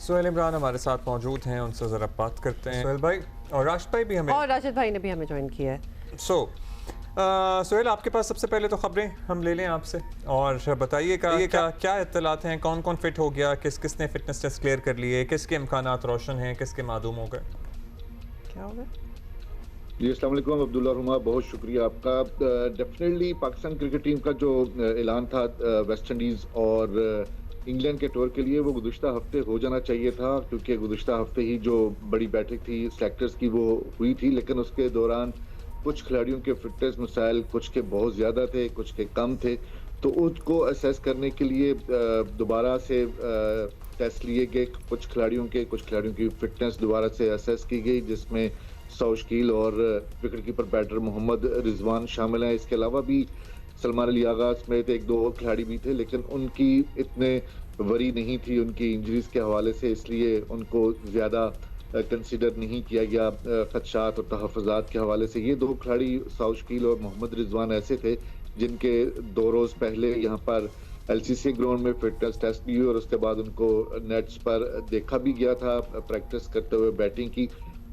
सोहेल इमरान हमारे साथ मौजूद हैं, उनसे ज़रा बात करते हैं। सोहेल भाई और राशिद भाई भी हमें, और राशिद भाई ने भी हमें ज्वाइन किया है। सोहेल आपके पास सबसे पहले तो खबरें हम ले लें आपसे और बताइएगा क्या इत्तलात हैं, कौन कौन फिट हो गया, किसने फिटनेस टेस्ट क्लियर कर लिए, किसके इम्कानात रोशन हैं, किसके मादूम हो गए, क्या हो गया? जी अस्सलाम वालेकुम अब्दुल्ला रुमा, बहुत शुक्रिया आपका। डेफिनेटली पाकिस्तान क्रिकेट टीम का जो ऐलान था वेस्ट इंडीज़ और इंग्लैंड के टूर के लिए वो गुज़िश्ता हफ्ते हो जाना चाहिए था, क्योंकि गुज़िश्ता हफ्ते ही जो बड़ी बैठक थी सेलेक्टर्स की वो हुई थी, लेकिन उसके दौरान कुछ खिलाड़ियों के फिटनेस मसाइल कुछ के बहुत ज़्यादा थे, कुछ के कम थे, तो उसको असेस करने के लिए दोबारा से टेस्ट लिए गए। कुछ खिलाड़ियों की फिटनेस दोबारा से असेस की गई, जिसमें सौशकील और wicket keeper batter Mohammad Rizwan शामिल हैं। इसके अलावा भी सलमान अली आगा समेत एक दो और खिलाड़ी भी थे, लेकिन उनकी इतने वरी नहीं थी उनकी इंजरीज के हवाले से, इसलिए उनको ज़्यादा कंसिडर नहीं किया गया खदशात और तहफ़्फ़ुज़ात के हवाले से। ये दो खिलाड़ी सौशकील और मोहम्मद रिजवान ऐसे थे जिनके 2 रोज़ पहले यहाँ पर LCC ग्राउंड में फिटनेस टेस्ट भी हुई और उसके बाद उनको नेट्स पर देखा भी गया था प्रैक्टिस करते हुए बैटिंग की।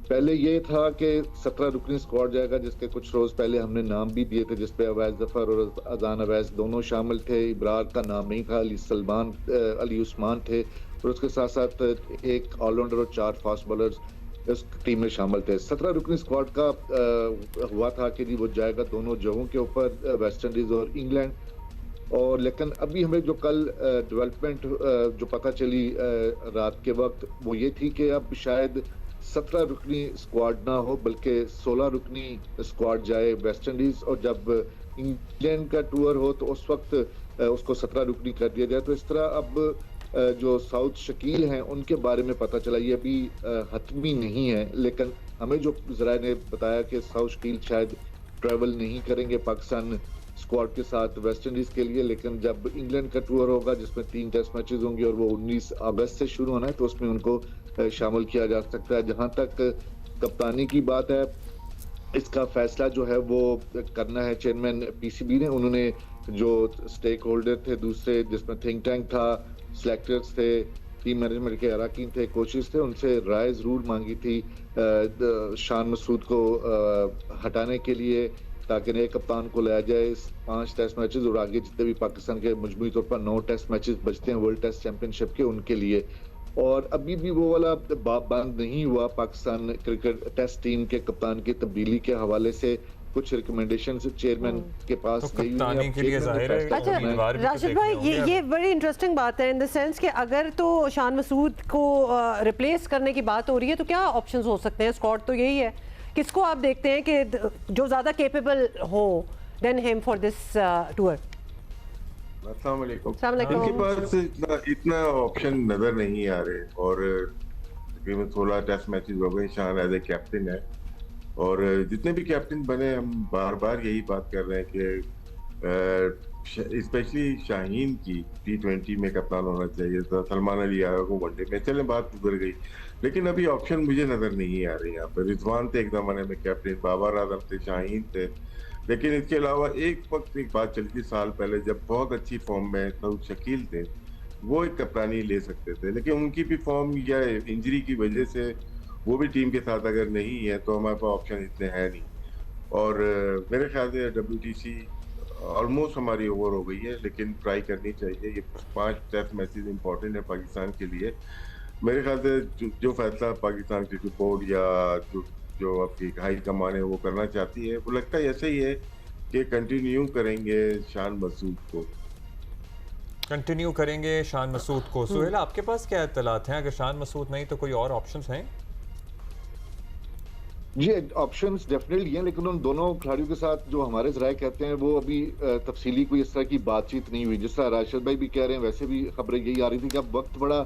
पहले ये था कि 17 रुकनी स्क्वाड जाएगा, जिसके कुछ रोज पहले हमने नाम भी दिए थे, जिसपे अवैस जफर और अजान अवैस दोनों शामिल थे। इब्रार का नाम नहीं था, अली उस्मान थे और उसके साथ साथ एक ऑलराउंडर और 4 फास्ट बॉलर्स इस टीम में शामिल थे। 17 रुकनी स्क्वाड का हुआ था कि जी वो जाएगा दोनों जगहों के ऊपर, वेस्ट इंडीज और इंग्लैंड। और लेकिन अभी हमें जो कल डेवलपमेंट जो पता चली रात के वक्त, वो ये थी कि अब शायद 17 रुकनी स्क्वाड ना हो बल्कि 16 रुकनी स्क्वाड जाए वेस्ट इंडीज, और जब इंग्लैंड का टूर हो तो उस वक्त उसको 17 रुकनी कर दिया जाए। तो इस तरह अब जो साउथ शकील हैं उनके बारे में पता चला, ये अभी हतमी नहीं है, लेकिन हमें जो ज़राए ने बताया कि साउथ शकील शायद ट्रैवल नहीं करेंगे पाकिस्तान स्क्वाड के साथ वेस्ट इंडीज के लिए, लेकिन जब इंग्लैंड का टूर होगा जिसमें 3 टेस्ट मैचेस होंगे और वो 19 अगस्त से शुरू होना है, तो उसमें उनको शामिल किया जा सकता है। जहां तक कप्तानी की बात है, इसका फैसला जो है वो करना है चेयरमैन PCB ने। उन्होंने जो स्टेक होल्डर थे दूसरे, जिसमें थिंक टैंक था, सेलेक्टर्स थे, टीम मैनेजमेंट के अराकीन थे, कोचेस थे, उनसे राय जरूर मांगी थी शान मसूद को हटाने के लिए, ताकि नए कप्तान को लाया जाए। 5 टेस्ट मैचेस और आगे जितने भी पाकिस्तान के मजमूई तौर पर 9 टेस्ट मैचेस बचते हैं वर्ल्ड टेस्ट चैंपियनशिप के, उनके लिए। और अभी भी वो वाला बाब बंद नहीं हुआ पाकिस्तान क्रिकेट टेस्ट टीम के कप्तान की तब्दीली के हवाले से। कुछ रिकमेंडेशन चेयरमैन के पास तो कप्तानी के लिए जाहिर है। अच्छा राशिद भाई, ये बड़ी इंटरेस्टिंग बात है इन द सेंस कि अगर तो शान मसूद को रिप्लेस करने की बात हो रही है तो क्या ऑप्शंस हो सकते हैं? स्क्वाड तो यही है, किसको आप देखते हैं कि जो ज़्यादा केपेबल हो than him for this tour? अस्सलाम वालेकुम। उनके पास इतना ऑप्शन नजर नहीं आ रहे, और तकरीबन 16 टेस्ट मैचेस हो गए, शान एज ए कैप्टन है, और जितने भी कैप्टन बने हम बार बार यही बात कर रहे हैं कि स्पेशली शाहीन की T20 में कप्तान होना चाहिए था, सलमान अली आगा को वनडे में, चले बात गुजर गई, लेकिन अभी ऑप्शन मुझे नजर नहीं आ रही। यहाँ पर रिजवान थे एक जमाने में कैप्टन, बाबर आजम थे, शाहीन थे, लेकिन इसके अलावा एक वक्त एक बात चली थी साल पहले जब बहुत अच्छी फॉर्म में सऊद शकील थे, वो एक कप्तानी ले सकते थे, लेकिन उनकी भी फॉर्म या इंजरी की वजह से वो भी टीम के साथ अगर नहीं है तो हमारे पास ऑप्शन इतने हैं नहीं। और मेरे ख्याल से WTC ऑलमोस्ट हमारी ओवर हो गई है, लेकिन ट्राई करनी चाहिए। ये 5 टेस्ट मैचेस इंपॉर्टेंट है पाकिस्तान के लिए। मेरे ख्याल से जो फैसला पाकिस्तान क्रिकेट बोर्ड या जो आपकी हाई कमान है वो करना चाहती है, वो लगता है ऐसे ही है कि कंटिन्यू करेंगे शान मसूद को। सोहेल आपके पास क्या इत्तलात हैं? अगर शान मसूद नहीं तो कोई और ऑप्शंस हैं? जी ऑप्शंस डेफिनेटली हैं, लेकिन उन दोनों खिलाड़ियों के साथ जो हमारे ज़राए कहते हैं वो अभी तफसीली कोई इस तरह की बातचीत नहीं हुई। जिस तरह राशिद भाई भी कह रहे हैं, वैसे भी खबरें यही आ रही थी कि अब वक्त बड़ा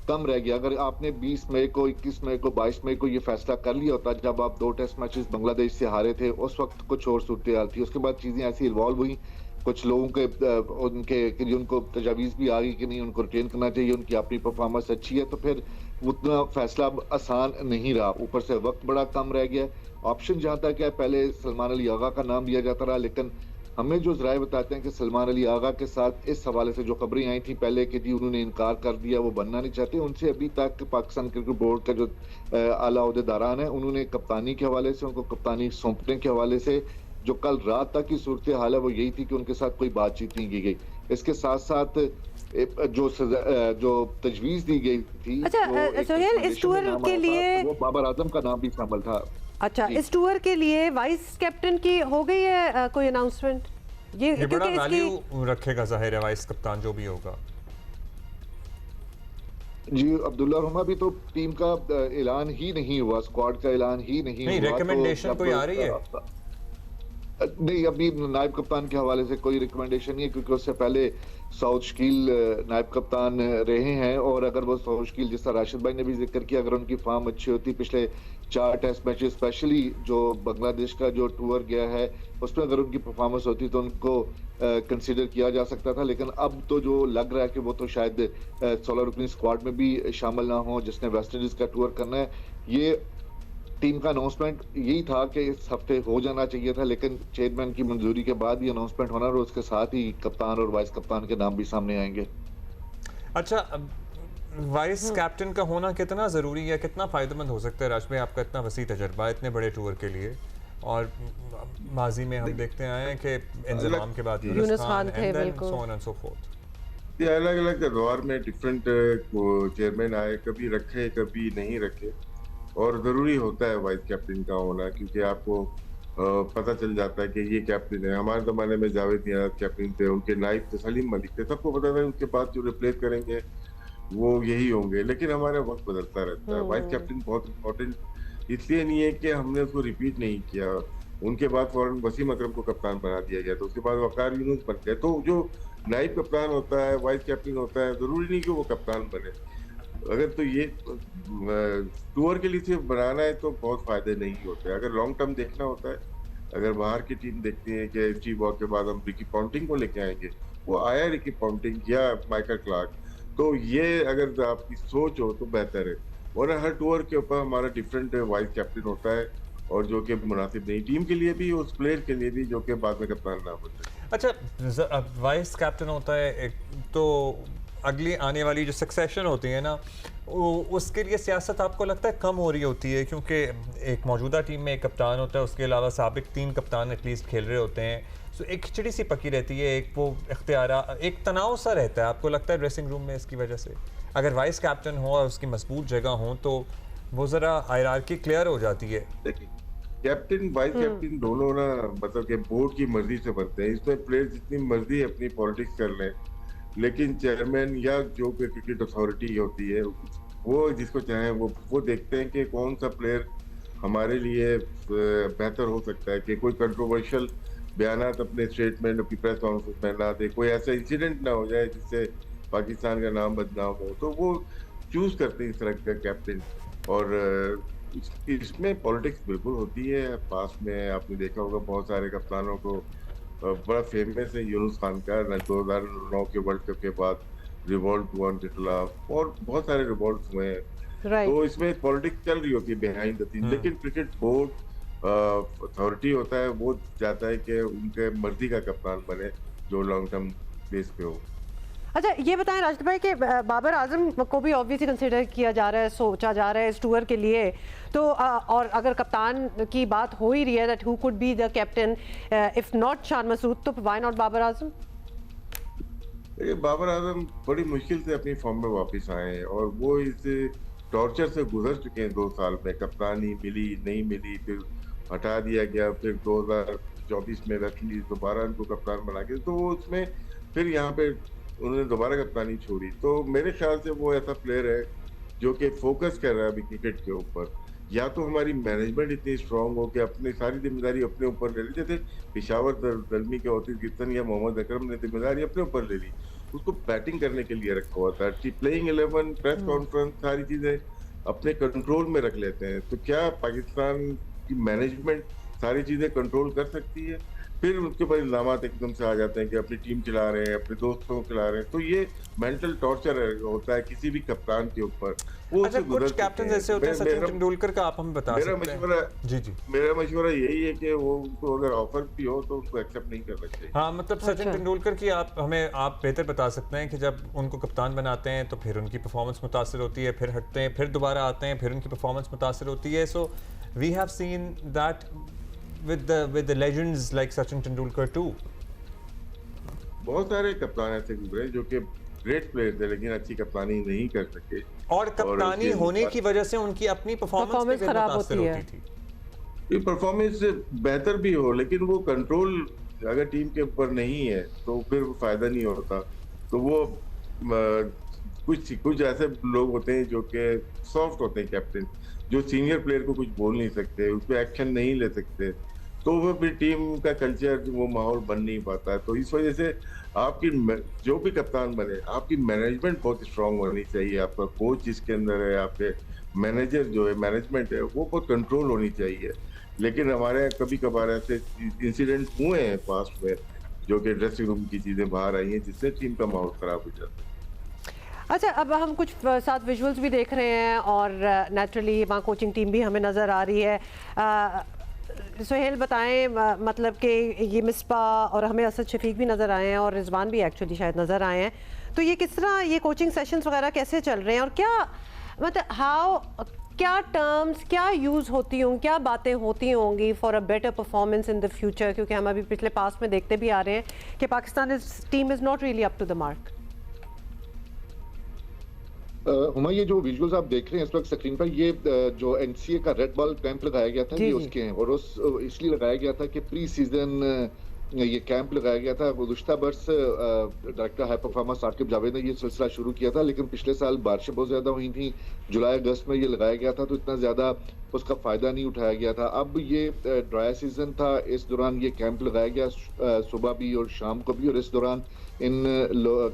कम रह गया। अगर आपने 20 मई को, 21 मई को, 22 मई को ये फैसला कर लिया होता, जब आप 2 टेस्ट मैचेस बांग्लादेश से हारे थे, उस वक्त कुछ और सूरत हाल थी। उसके बाद चीज़ें ऐसी इन्वॉल्व हुई, कुछ लोगों के उनको तजावीज़ भी आ गई कि नहीं उनको रिटेन करना चाहिए, उनकी अपनी परफॉर्मेंस अच्छी है, तो फिर उतना फैसला आसान नहीं रहा। ऊपर से वक्त बड़ा कम रह गया। ऑप्शन जहाँ तक है, पहले सलमान अली आगा का नाम लिया जाता रहा, लेकिन हमें जो ज़राए बताते हैं कि सलमान अली आगा के साथ इस हवाले से जो खबरें आई थी पहले कि जी उन्होंने इनकार कर दिया, वो बनना नहीं चाहते, उनसे अभी तक पाकिस्तान क्रिकेट बोर्ड का जो आला ओहदेदारान है उन्होंने कप्तानी के हवाले से, उनको कप्तानी सौंपने के हवाले से, जो कल रात तक की सूरत हाल है वो यही थी कि उनके साथ कोई बातचीत नहीं की गई। इसके साथ साथ जो तजवीज़ दी गई थी, अच्छा सोहेल, इस टूर के लिए वो बाबर आजम का नाम भी शामिल था। अच्छा, इस टूर के लिए वाइस कैप्टन की हो गई है कोई अनाउंसमेंट? ये बड़ा वैल्यू रखेगा जाहिर है वाइस कप्तान जो भी होगा। जी अब्दुल्ला रुमा भी तो टीम का ऐलान ही नहीं हुआ, स्क्वाड का ऐलान ही नहीं हुआ। रिकमेंडेशन कोई आ रही है? नहीं, अभी नायब कप्तान के हवाले से कोई रिकमेंडेशन नहीं है, क्योंकि उससे पहले साउथ शकील नायब कप्तान रहे हैं, और अगर वो साउथ शकील, जिस तरह राशिद भाई ने भी जिक्र किया, अगर उनकी फॉर्म अच्छी होती, पिछले 4 टेस्ट मैच स्पेशली जो बांग्लादेश का जो टूर गया है उसमें अगर उनकी परफॉर्मेंस होती तो उनको कंसीडर किया जा सकता था। लेकिन अब तो जो लग रहा है कि वो तो शायद 16 रुकनी स्क्वाड में भी शामिल ना हो, जिसने वेस्ट इंडीज का टूर करना है। ये टीम का अनाउंसमेंट यही था कि इस हफ्ते हो जाना चाहिए था, लेकिन चेयरमैन की मंजूरी के बाद ही अनाउंसमेंट होना, और उसके साथ ही कप्तान और वाइस कप्तान के नाम भी सामने आएंगे। अच्छा, वाइस कैप्टन का होना कितना ज़रूरी है, कितना फ़ायदेमंद हो सकता है? राज भाई, आपका इतना वसी तजर्बा इतने बड़े टूर के लिए, और माजी में हम देखते आए हैं कि इंजमाम के बाद यूनुस खान थे, बिल्कुल अलग अलग दौर में डिफरेंट चेयरमैन आए, कभी रखे कभी नहीं रखे, और ज़रूरी होता है वाइस कैप्टन का होना, क्योंकि आपको पता चल जाता है कि ये कैप्टन है। हमारे ज़माने में जावेद नियाज़ कैप्टन थे, उनके नाइब थे सलीम मलिक थे, सबको पता था उनके बाद जो रिप्लेस करेंगे वो यही होंगे। लेकिन हमारा वक्त बदलता रहता है। वाइस कैप्टन बहुत इम्पोर्टेंट इसलिए नहीं है कि हमने उसको रिपीट नहीं किया, उनके बाद फौरन वसीम अकरम को कप्तान बना दिया गया, तो उसके बाद वकार यूनुस बन गए। तो जो नाइब कप्तान होता है, वाइस कैप्टन होता है, ज़रूरी नहीं कि वो कप्तान बने। अगर तो ये टूर के लिए सिर्फ बनाना है तो बहुत फायदे नहीं होते। अगर लॉन्ग टर्म देखना होता है, अगर बाहर की टीम देखती है कि स्टीव वॉ के बाद हम रिकी पॉन्टिंग को लेके आएंगे, वो आया रिकी पॉन्टिंग या माइकल क्लार्क, तो ये अगर आपकी सोच हो तो बेहतर है। और हर टूर के ऊपर हमारा डिफरेंट वाइस कैप्टन होता है, और जो कि मुनासिब नहीं टीम के लिए भी, उस प्लेयर के लिए भी जो कि बाद में कप्तान ना बन जाए। अच्छा, वाइस कैप्टन होता है तो अगली आने वाली जो सक्सेशन होती है ना, उसके लिए सियासत आपको लगता है कम हो रही होती है, क्योंकि एक मौजूदा टीम में एक कप्तान होता है, उसके अलावा साबिक 3 कप्तान एटलीस्ट खेल रहे होते हैं, सो एक खिचड़ी सी पकी रहती है, एक वो इख्तियारा, एक तनाव सा रहता है। आपको लगता है ड्रेसिंग रूम में इसकी वजह से अगर वाइस कैप्टन हो और उसकी मजबूत जगह हो तो वो ज़रा हायरार्की क्लियर हो जाती है? देखिए, कैप्टन वाइस कैप्टन दोनों ना, मतलब कि बोर्ड की मर्जी से बनते हैं। इसमें प्लेयर जितनी मर्जी अपनी पॉलिटिक्स कर लें, लेकिन चेयरमैन या जो क्रिकेट अथॉरिटी होती है वो जिसको चाहे वो देखते हैं कि कौन सा प्लेयर हमारे लिए बेहतर हो सकता है, कि कोई कंट्रोवर्शियल बयानात अपने स्टेटमेंट, अपनी प्रेस कॉन्फ्रेंस में ना दे, कोई ऐसा इंसिडेंट ना हो जाए जिससे पाकिस्तान का नाम बदनाम हो, तो वो चूज करते हैं इस तरह का कैप्टन। और इसमें पॉलिटिक्स बिल्कुल होती है। पास में आपने देखा होगा बहुत सारे कप्तानों को, बड़ा फेमस है यूनुस खान का 2009 के वर्ल्ड कप के बाद रिवॉल्ट हुआ उनके खिलाफ, और बहुत सारे रिवॉल्ट हुए हैं। तो इसमें पॉलिटिक्स चल रही होती है बिहाइंड द सीन, लेकिन क्रिकेट बोर्ड अथॉरिटी होता है, वो चाहता है कि उनके मर्जी का कप्तान बने जो लॉन्ग टर्म बेस पे हो। अच्छा, ये बताएं राशिद भाई कि बाबर आजम को भी ऑब्वियसली कंसिडर किया जा रहा है, सोचा जा रहा है इस टूर के लिए, तो और अगर कप्तान की बात हो ही रही है that who could be the captain if not Shan Masood, तो व्हाई नॉट बाबर आजम? बाबर आजम बड़ी मुश्किल से अपनी फॉर्म में वापस आए हैं, और वो इस टॉर्चर से गुजर चुके हैं। 2 साल में कप्तानी मिली नहीं मिली, फिर हटा दिया गया, फिर 2024 में वेस्ट इंडीज दोबारा उनको कप्तान बना के, तो वो उसमें फिर यहाँ पे उन्होंने दोबारा कप्तानी छोड़ी। तो मेरे ख्याल से वो ऐसा प्लेयर है जो कि फोकस कर रहा है अभी क्रिकेट के ऊपर। या तो हमारी मैनेजमेंट इतनी स्ट्रांग हो कि अपनी सारी जिम्मेदारी अपने ऊपर ले ली, जैसे पेशावर दलमी के ओतिस गिफ्तन या मोहम्मद अकरम ने जिम्मेदारी अपने ऊपर ले ली, उसको बैटिंग करने के लिए रखा हुआ था, प्लेइंग 11, प्रेस कॉन्फ्रेंस, सारी चीजें अपने कंट्रोल में रख लेते हैं। तो क्या पाकिस्तान की मैनेजमेंट सारी चीजें कंट्रोल कर सकती है? फिर उसके परिणामात एकदम से आ जाते हैं कि अपनी टीम चला रहे हैं, अपने दोस्तों को खिला रहे हैं, तो ये मेंटल टॉर्चर होता है किसी भी कप्तान के ऊपर। वो अच्छा, कुछ कैप्टन ऐसे होते हैं, सचिन तेंदुलकर का आप हमें बता मेरा सकते हैं? मशवरा जी जी, मेरा मशवरा यही है कि वो उनको अगर ऑफर भी हो तो उनको एक्सेप्ट नहीं करना चाहिए। हाँ मतलब सचिन तेंदुलकर की आप बेहतर बता सकते हैं कि जब उनको कप्तान बनाते हैं तो फिर उनकी परफॉर्मेंस मुतासिर होती है, फिर हटते हैं, फिर दोबारा आते हैं, फिर उनकी परफॉर्मेंस मुतासिर होती है। So we have seen that with the legends like Sachin Tendulkar too. बहुत सारे कप्तान ऐसे गुजरे जो कि ग्रेट प्लेयर थे लेकिन अच्छी कप्तानी नहीं कर सके, और कप्तानी होने की वजह से उनकी अपनी परफॉर्मेंस खराब होती है। ये परफॉर्मेंस बेहतर भी हो लेकिन वो कंट्रोल अगर टीम के ऊपर नहीं है तो फिर वो फायदा नहीं होता। तो वो कुछ ऐसे लोग होते हैं जो कि सॉफ्ट होते हैं कैप्टन, जो सीनियर प्लेयर को कुछ बोल नहीं सकते, उस पर एक्शन नहीं ले सकते, तो वो फिर टीम का कल्चर, वो माहौल बन नहीं पाता है। तो इस वजह से आपकी जो भी कप्तान बने, आपकी मैनेजमेंट बहुत स्ट्रांग होनी चाहिए, आपका कोच जिसके अंदर है, आपके मैनेजर जो है, मैनेजमेंट है, वो बहुत कंट्रोल होनी चाहिए। लेकिन हमारे कभी कभार ऐसे इंसिडेंट हुए हैं पास्ट में जो कि ड्रेसिंग रूम की चीजें बाहर आई हैं जिससे टीम का माहौल खराब हो जाता है। अच्छा, अब हम कुछ साथ विजुअल्स भी देख रहे हैं और नेचुरली वहाँ कोचिंग टीम भी हमें नज़र आ रही है। सुहेल बताएं, मतलब कि ये मिसबा और हमें असद शफीक भी नज़र आए हैं और रिजवान भी एक्चुअली शायद नज़र आए हैं, तो ये किस तरह ये कोचिंग सेशंस वगैरह कैसे चल रहे हैं और क्या मतलब क्या टर्म्स क्या यूज़ होती होंगी, क्या बातें होती होंगी for a better performance in the future, क्योंकि हम अभी पिछले पास्ट में देखते भी आ रहे हैं कि Pakistan team is not really up to the mark. ये जो विजुअल्स आप देख रहे हैं इस वक्त स्क्रीन पर, ये जो एनसीए का रेड बॉल कैंप लगाया गया था, ये उसके हैं। और उस इसलिए लगाया गया था कि प्री सीजन ये कैंप लगाया गया था। गुज़िश्ता बरस director high performance Saqib Javed ने ये सिलसिला शुरू किया था, लेकिन पिछले साल बारिशें बहुत ज़्यादा हुई थी, जुलाई अगस्त में ये लगाया गया था, तो इतना ज़्यादा उसका फ़ायदा नहीं उठाया गया था। अब ये ड्राई सीजन था, इस दौरान ये कैंप लगाया गया सुबह भी और शाम को भी, और इस दौरान इन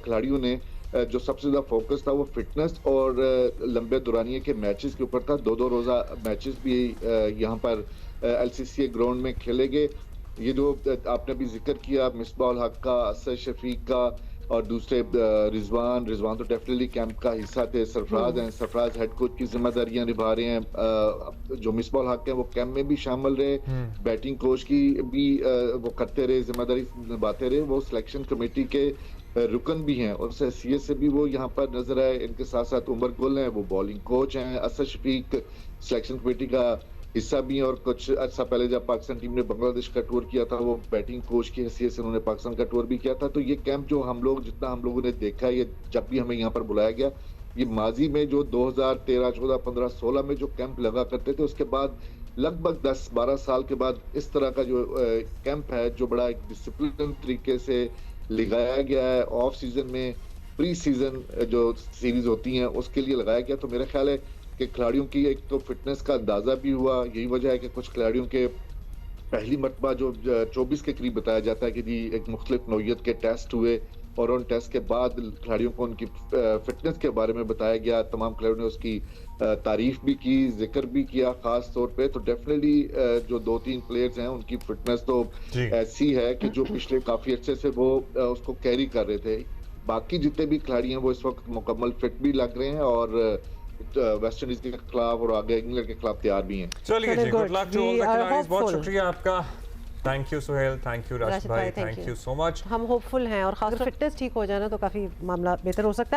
खिलाड़ियों ने जो सबसे ज़्यादा फोकस था वो फिटनेस और लंबे दुरानिये के मैचेस के ऊपर था। दो रोज़ा मैचेस भी यहाँ पर LCCA ग्राउंड में खेले गए। ये जो आपने भी जिक्र किया मिसबाह उल हक का, असद शफीक का और दूसरे रिजवान तो डेफिनेटली कैंप का हिस्सा थे। सरफराज हैं, सरफराज हेड कोच की जिम्मेदारियां निभा रहे हैं। जो मिसबाह उल हक हैं वो कैंप में भी शामिल रहे, बैटिंग कोच की भी वो करते रहे, जिम्मेदारी निभाते रहे। वो सिलेक्शन कमेटी के रुकन भी हैं और CS से भी वो यहाँ पर नजर आए। इनके साथ साथ उमर गुल हैं, वो बॉलिंग कोच हैं। असद शफीक सिलेक्शन कमेटी का हिस्सा भी हैं और कुछ अर्सा पहले जब पाकिस्तान टीम ने बांग्लादेश का टूर किया था, वो बैटिंग कोच की हैसियत से उन्होंने पाकिस्तान का टूर भी किया था। तो ये कैंप जो जितना हम लोगों ने देखा, ये जब भी हमें यहाँ पर बुलाया गया, ये माजी में जो 2013, 14, 15, 16 में जो कैंप लगा करते थे, उसके बाद लगभग 10-12 साल के बाद इस तरह का जो कैंप है, जो बड़ा एक डिसिप्लिन तरीके से लगाया गया है, ऑफ सीजन में प्री सीजन जो सीरीज होती हैं उसके लिए लगाया गया। तो मेरा ख्याल है कि खिलाड़ियों की एक तो फिटनेस का अंदाजा भी हुआ। यही वजह है कि कुछ खिलाड़ियों के पहली मरतबा जो 24 के करीब बताया जाता है कि जी एक मुख्तलिफ नौइयत के टेस्ट हुए और उन टेस्ट के बाद खिलाड़ियों को उनकी फिटनेस के बारे में बताया गया। तमाम खिलाड़ियों ने उसकी तारीफ भी की, जिक्र भी किया खास तौर पे। तो डेफिनेटली जो 2-3 प्लेयर्स हैं उनकी फिटनेस तो ऐसी है कि जो पिछले काफी अच्छे से वो उसको कैरी कर रहे थे। बाकी जितने भी खिलाड़ी हैं वो इस वक्त मुकम्मल फिट भी लग रहे हैं और वेस्ट इंडीज के खिलाफ और आगे इंग्लैंड के खिलाफ तैयार भी हैं। चलिए जी, good luck to all the खिलाड़ियों। बहुत शुक्रिया आपका। Thank you Suhel, thank you Rashid भाई, थैंक यू सो मच। हम होपफुल हैं और खासकर फिटनेस ठीक हो जाए ना तो काफी मामला बेहतर हो सकता है।